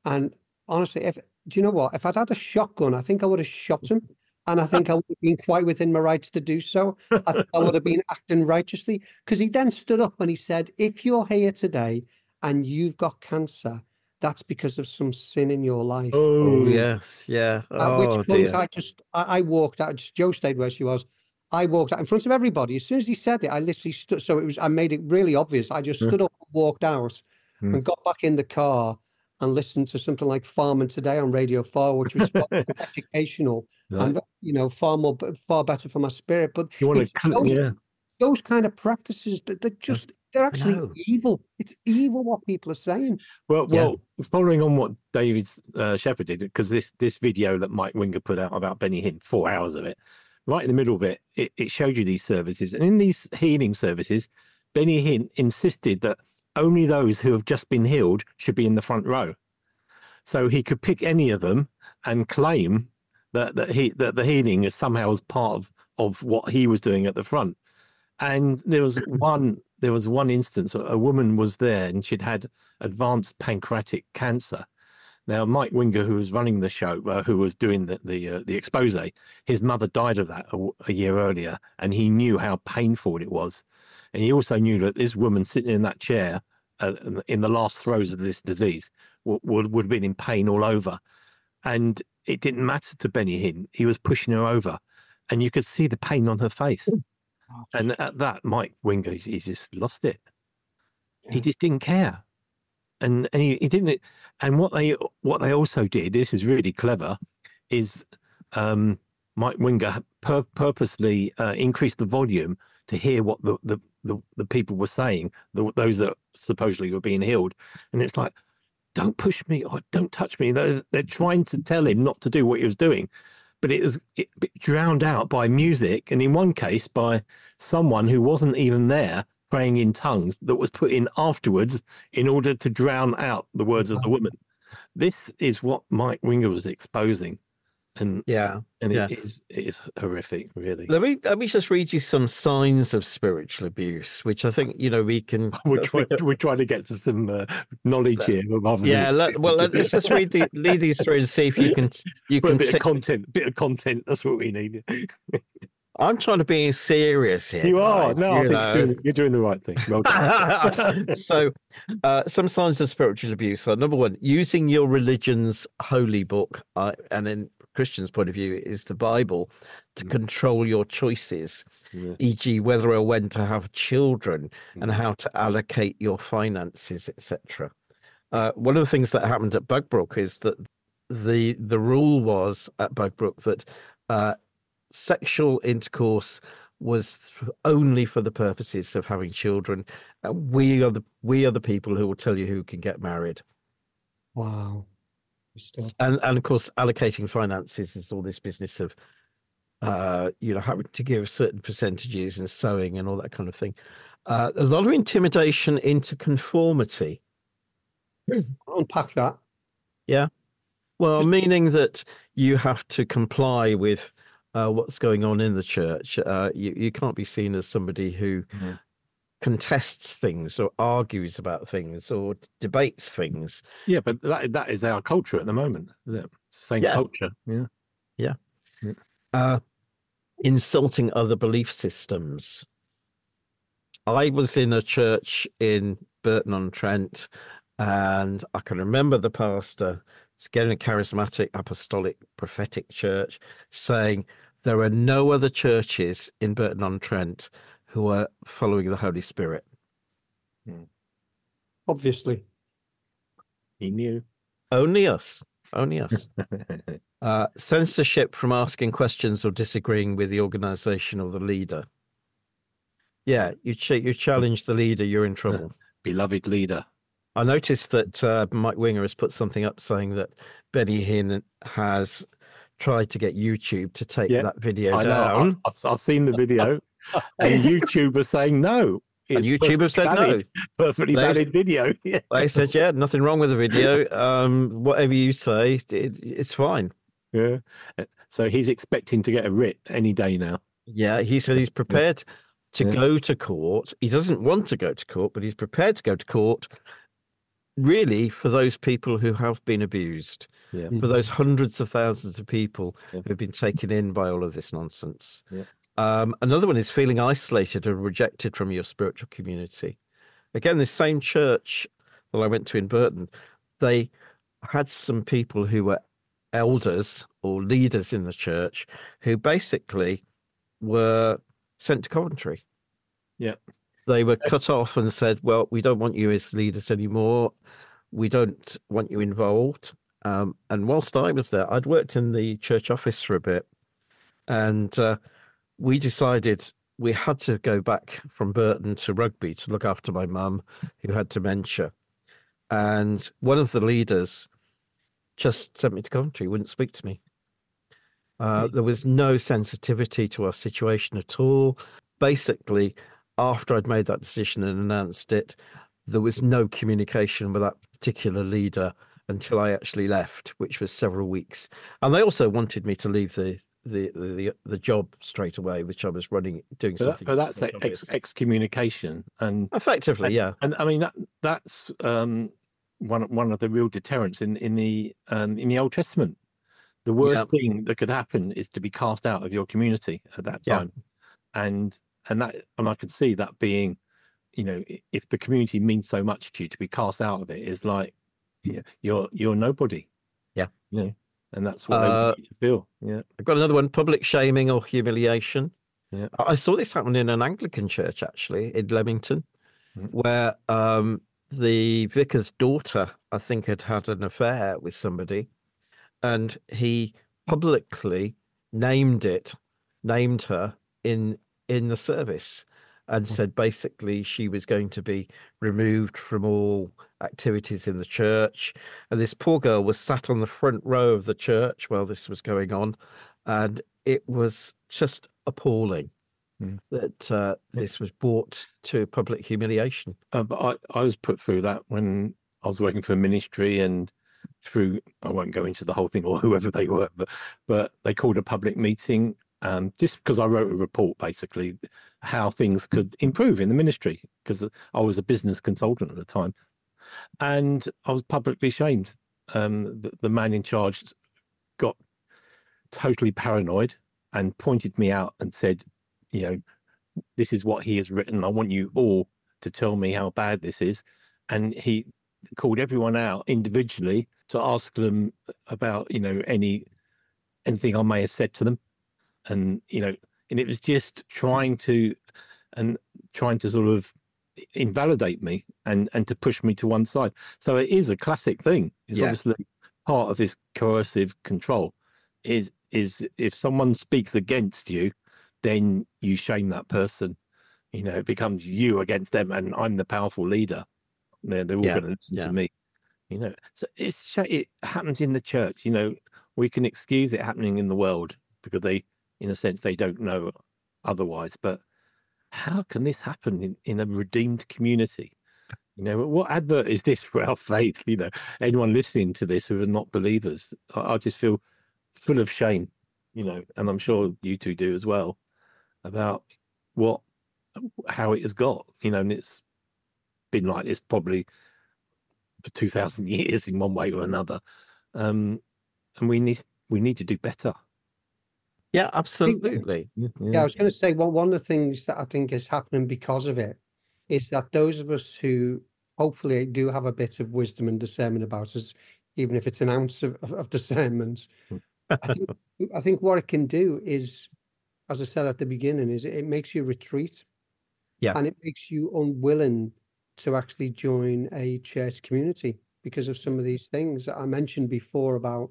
and honestly, do you know what? If I'd had a shotgun, I think I would have shot him, and I think I would have been quite within my rights to do so. I think I would have been acting righteously, because he then stood up and he said, "If you're here today and you've got cancer, that's because of some sin in your life." Oh, yes. Yeah. At which Oh, point dear. I walked out. Joe stayed where she was. I walked out in front of everybody. As soon as he said it, I literally stood. So I made it really obvious. I just stood up and walked out and got back in the car and listened to something like Farming Today on Radio 4, which was far more educational and, far better for my spirit. But You want to, those kind of practices that they're actually evil. It's evil what people are saying. Well, following on what David Shepherd did, because this video that Mike Winger put out about Benny Hinn, 4 hours of it, right in the middle of it, it showed you these services. And in these healing services, Benny Hinn insisted that only those who have just been healed should be in the front row. So he could pick any of them and claim that the healing is somehow as part of what he was doing at the front. And there was one instance, a woman was there and she'd had advanced pancreatic cancer. Now, Mike Winger, who was running the show, who was doing the expose, his mother died of that a year earlier, and he knew how painful it was. And he also knew that this woman sitting in that chair in the last throes of this disease would have been in pain all over. And it didn't matter to Benny Hinn. He was pushing her over, and you could see the pain on her face. And at that, Mike Winger, he just lost it. Yeah. He just didn't care, and he didn't. And what they also did, this is really clever, is Mike Winger purposely increased the volume to hear what the people were saying, those that supposedly were being healed, and it's like, don't push me or don't touch me. They're trying to tell him not to do what he was doing. But it was drowned out by music, and in one case by someone who wasn't even there praying in tongues that was put in afterwards in order to drown out the words of the woman. This is what Mike Winger was exposing. And it is horrific, really. Let me just read you some signs of spiritual abuse, which I think we can. We're trying to get to some knowledge here. Let's just read these through and see if you can. A bit of content. That's what we need. I'm trying to be serious here. You are. No, I think you're doing the right thing. Well done. So, some signs of spiritual abuse are: number one, using your religion's holy book, and in Christian's point of view is the Bible, to control your choices, e.g. whether or when to have children and how to allocate your finances, etc. One of the things that happened at Bugbrook is that the rule was at Bugbrook that sexual intercourse was only for the purposes of having children. We are the people who will tell you who can get married. Wow. And of course, allocating finances is all this business of, having to give certain percentages and sowing and all that kind of thing. A lot of intimidation into conformity. Unpack that. Yeah. Well, meaning that you have to comply with what's going on in the church. You can't be seen as somebody who contests things or argues about things or debates things. Yeah, but that is our culture at the moment, isn't it? Same culture. Yeah. Insulting other belief systems. I was in a church in Burton-on-Trent, and I can remember the pastor, getting a charismatic, apostolic, prophetic church, saying there are no other churches in Burton-on-Trent who are following the Holy Spirit. Obviously. He knew. Only us. Censorship from asking questions or disagreeing with the organization or the leader. Yeah, you challenge the leader, you're in trouble. Beloved leader. I noticed that Mike Winger has put something up saying that Benny Hinn has tried to get YouTube to take that video down. I've seen the video, and YouTube are saying no. And YouTube have said no. Perfectly valid video. They said, nothing wrong with the video. Whatever you say, it's fine. Yeah. So he's expecting to get a writ any day now. Yeah, he said he's prepared. to go to court. He doesn't want to go to court, but he's prepared to go to court, really, for those people who have been abused, for those hundreds of thousands of people who've been taken in by all of this nonsense. Another one is feeling isolated or rejected from your spiritual community. Again, this same church that I went to in Burton, they had some people who were elders or leaders in the church who basically were sent to Coventry. They were cut off and said, well, we don't want you as leaders anymore. We don't want you involved. And whilst I was there, I'd worked in the church office for a bit, and we decided we had to go back from Burton to Rugby to look after my mum, who had dementia. And one of the leaders just sent me to Coventry, wouldn't speak to me. There was no sensitivity to our situation at all. Basically, after I'd made that decision and announced it, there was no communication with that particular leader until I actually left, which was several weeks. And they also wanted me to leave the job straight away, which I was doing something. But that's excommunication, and effectively, yeah. And I mean that's one of the real deterrents in the Old Testament. The worst thing that could happen is to be cast out of your community at that time, and I could see that being, if the community means so much to you, to be cast out of it is like, you're nobody. And that's what they want you to feel. I've got another one: public shaming or humiliation. I saw this happen in an Anglican church, actually, in Leamington, where the vicar's daughter, I think, had an affair with somebody, and he publicly named her in the service, and said basically she was going to be removed from all activities in the church. And this poor girl was sat on the front row of the church while this was going on, and it was just appalling that this was brought to public humiliation. But I was put through that when I was working for a ministry, and I won't go into the whole thing or whoever they were, but they called a public meeting, just because I wrote a report, basically, how things could improve in the ministry, because I was a business consultant at the time, and I was publicly shamed. The man in charge got totally paranoid and pointed me out and said, this is what he has written. I want you all to tell me how bad this is. And he called everyone out individually to ask them about, anything I may have said to them. And, and it was just trying to sort of invalidate me and to push me to one side. So it is a classic thing. It's obviously part of this coercive control is if someone speaks against you, then you shame that person. It becomes you against them, and I'm the powerful leader. They're all going to listen to me. So it happens in the church. We can excuse it happening in the world because they, in a sense, they don't know otherwise. But how can this happen in a redeemed community? What advert is this for our faith? Anyone listening to this who are not believers, I just feel full of shame. And I'm sure you two do as well, about how it has got. And it's been like this probably for 2,000 years in one way or another. And we need to do better. Yeah, absolutely. I was going to say, one of the things that I think is happening because of it is that those of us who hopefully do have a bit of wisdom and discernment about us, even if it's an ounce of discernment, I think what it can do is, as I said at the beginning, is it makes you retreat. And it makes you unwilling to actually join a church community because of some of these things that I mentioned before about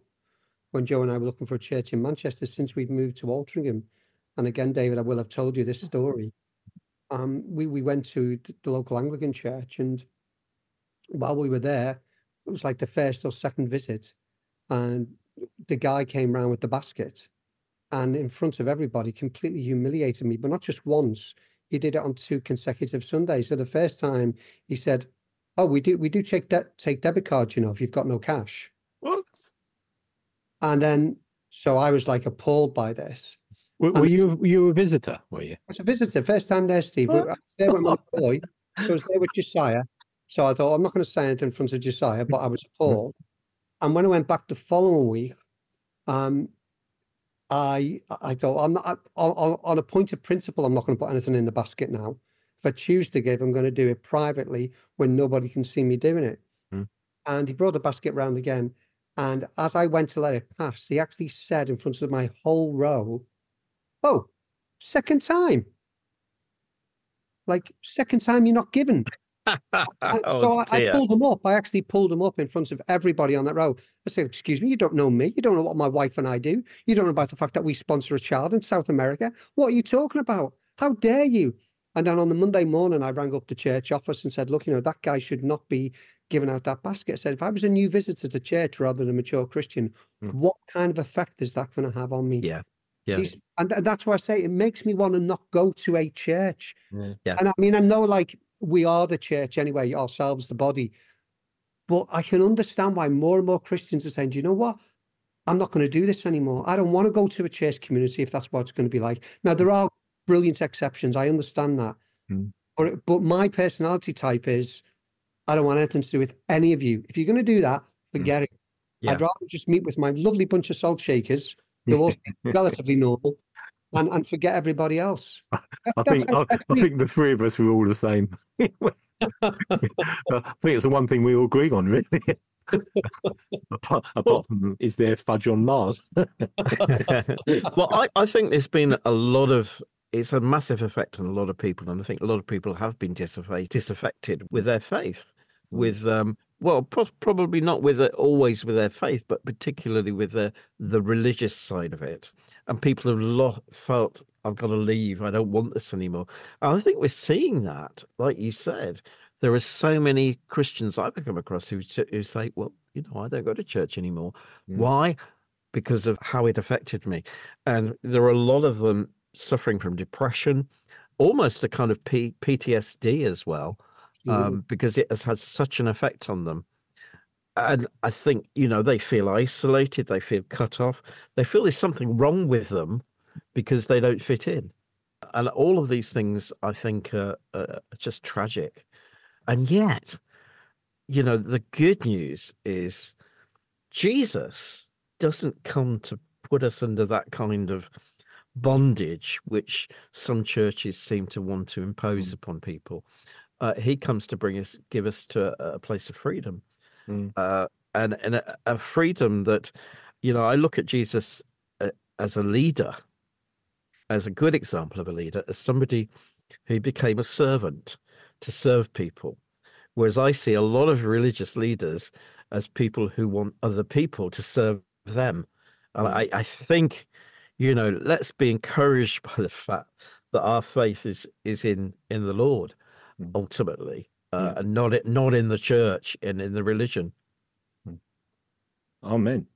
when Joe and I were looking for a church in Manchester since we've moved to Altrincham. And again, David, I will have told you this story. We went to the local Anglican church, and while we were there, it was like the first or second visit, and the guy came round with the basket and in front of everybody completely humiliated me, but not just once. He did it on 2 consecutive Sundays. So the first time he said, "Oh, we do take debit cards, if you've got no cash." What? And then, so I was like appalled by this. Were you a visitor? Were you? I was a visitor, first time there, Steve. I was there when I was a boy, so I was there with Josiah. So I thought, I'm not going to say anything in front of Josiah, but I was appalled. And when I went back the following week, I thought, I'm not on a point of principle, I'm not going to put anything in the basket now. If I choose to give, I'm going to do it privately when nobody can see me doing it. And he brought the basket round again. And as I went to let it pass, he actually said in front of my whole row, "Oh, second time. Like, second time you're not given." So I pulled him up. I actually pulled him up in front of everybody on that row. I said, "Excuse me, you don't know me. You don't know what my wife and I do. You don't know about the fact that we sponsor a child in South America. What are you talking about? How dare you?" And then on the Monday morning, I rang up the church office and said, "Look, that guy should not be giving out that basket." I said, "If I was a new visitor to church rather than a mature Christian, what kind of effect is that going to have on me?" Yeah. And that's why I say it makes me want to not go to a church. Yeah. And I mean, I know, like, we are the church anyway, ourselves, the body. But I can understand why more and more Christians are saying, "Do you know what? I'm not going to do this anymore. I don't want to go to a church community if that's what it's going to be like." Now, there are brilliant exceptions. I understand that. But my personality type is, I don't want anything to do with any of you. If you're going to do that, forget it. Yeah. I'd rather just meet with my lovely bunch of salt shakers, who are also relatively normal, and forget everybody else. I think the three of us were all the same. I think it's the one thing we all agree on, really. apart from, is there fudge on Mars? Well, I think there's been it's a massive effect on a lot of people, and I think a lot of people have been disaffected with their faith, with probably not always with their faith, but particularly with the religious side of it. And people have felt, "I've got to leave. I don't want this anymore." And I think we're seeing that, like you said. There are so many Christians I've come across who say, "Well, I don't go to church anymore." Why? Because of how it affected me. And there are a lot of them suffering from depression, almost a kind of PTSD as well, because it has had such an effect on them. And I think, they feel isolated, they feel cut off, they feel there's something wrong with them because they don't fit in. And all of these things, I think, are just tragic. And yet, the good news is Jesus doesn't come to put us under that kind of bondage which some churches seem to want to impose upon people. He comes to give us to a place of freedom. And a freedom that, I look at Jesus as a leader, as a good example of a leader, as somebody who became a servant to serve people. Whereas I see a lot of religious leaders as people who want other people to serve them. And I think, let's be encouraged by the fact that our faith is in the Lord, ultimately, and not in the church and in the religion. Amen.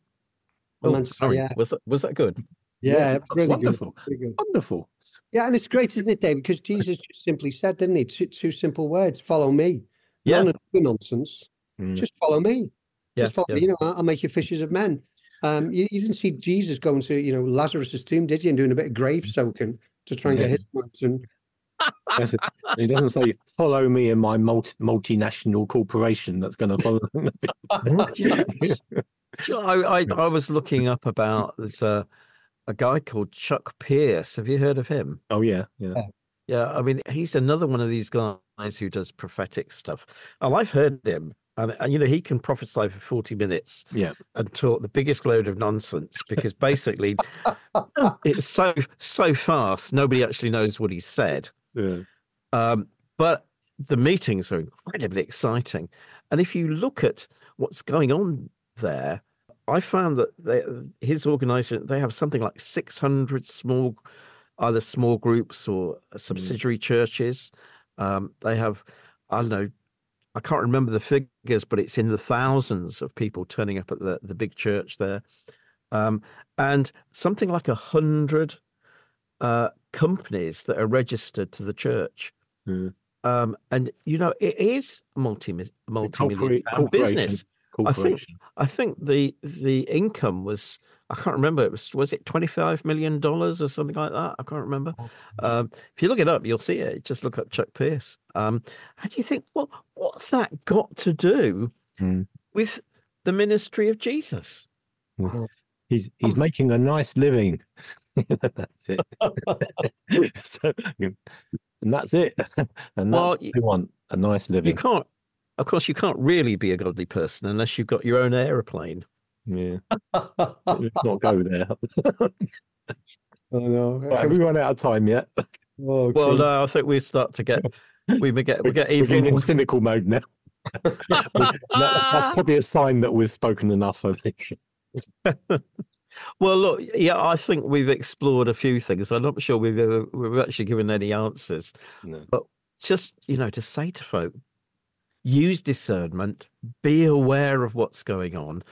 Oh, sorry. Yeah. Was that good? Yeah, really wonderful. Good. Really good. Wonderful. Yeah, and it's great, isn't it, David? Because Jesus just simply said, didn't he? Two simple words: follow me. Yeah. None of the nonsense. Just follow me. Just follow me. I'll make you fishers of men. You didn't see Jesus going to, Lazarus's tomb, did you? And doing a bit of grave soaking to try and get his mountain. He doesn't say, "Follow me and my multinational corporation that's going to follow." I was looking up about there's a guy called Chuck Pierce. Have you heard of him? Oh yeah. Yeah. I mean, he's another one of these guys who does prophetic stuff. And I've heard him, and he can prophesy for 40 minutes. Yeah. And talk the biggest load of nonsense because basically it's so fast nobody actually knows what he said. Yeah. But the meetings are incredibly exciting, and if you look at what's going on there, I found that his organization, they have something like 600 either small groups or subsidiary churches. They have, I don't know, I can't remember the figures, but it's in the thousands of people turning up at the big church there. And something like 100 companies that are registered to the church. And it is multi-million pound business. I think the income was I can't remember. Was it $25 million or something like that? I can't remember. If you look it up, you'll see it. Just look up Chuck Pierce. And you think, well, what's that got to do with the ministry of Jesus? He's making a nice living. That's it. And that's it. And that's what we want, a nice living. Of course, you can't really be a godly person unless you've got your own aeroplane. Yeah. Let's not go there. Oh, no. Right, have we run out of time yet? Oh, well, no, I think we start to get we get even in cynical mode now. That's probably a sign that we've spoken enough, I think. Well, look, yeah, I think we've explored a few things. I'm not sure we've actually given any answers. No. But just, to say to folk, use discernment, be aware of what's going on,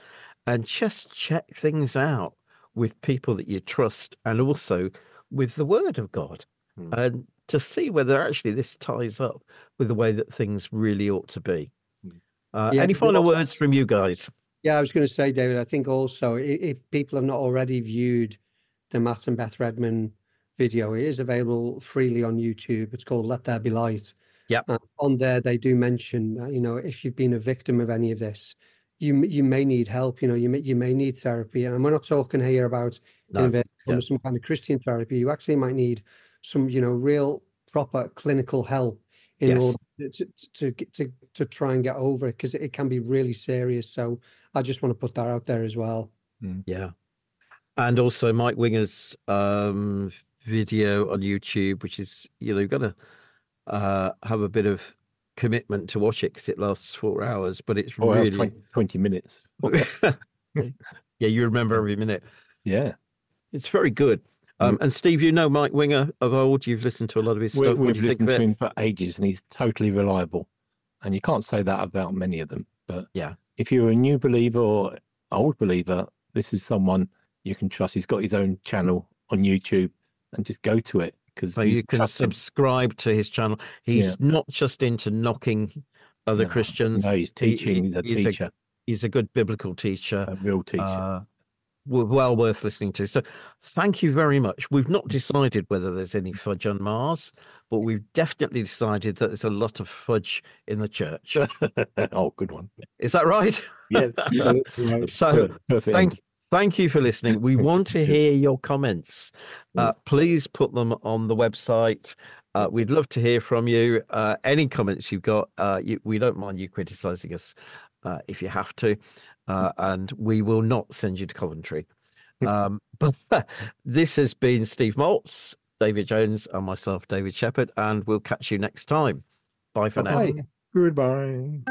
and just check things out with people that you trust, and also with the Word of God, and to see whether actually this ties up with the way that things really ought to be. Any final words from you guys? Yeah, I was going to say, David, I think also if people have not already viewed the Matt and Beth Redman video, it is available freely on YouTube. It's called Let There Be Light. Yeah. On there, they do mention, if you've been a victim of any of this, you may need help. You may need therapy. And we're not talking here about some kind of Christian therapy. You actually might need some, real proper clinical help in order to try and get over it, because it can be really serious. So I just want to put that out there as well. Yeah. And also Mike Winger's video on YouTube, which is, you've got to have a bit of commitment to watch it because it lasts 4 hours, but it's really 20 minutes. Yeah, you remember every minute. Yeah. It's very good. And Steve, Mike Winger of old. You've listened to a lot of his stuff. We've listened to him for ages, and he's totally reliable. And you can't say that about many of them. But yeah, if you're a new believer or old believer, this is someone you can trust. He's got his own channel on YouTube, and just go to it, because you can subscribe to his channel. He's not just into knocking other Christians. No, he's teaching. He's a teacher. He's a good biblical teacher. A real teacher. Well worth listening to. So thank you very much. We've not decided whether there's any fudge on Mars, but we've definitely decided that there's a lot of fudge in the church. Oh, good one. Is that right? Yeah. So thank you for listening. We want to hear your comments. Please put them on the website. We'd love to hear from you. Any comments you've got, we don't mind you criticizing us if you have to. And we will not send you to Coventry. But this has been Steve Maltz, David Jones, and myself, David Shepherd, and we'll catch you next time. Bye for now. Goodbye.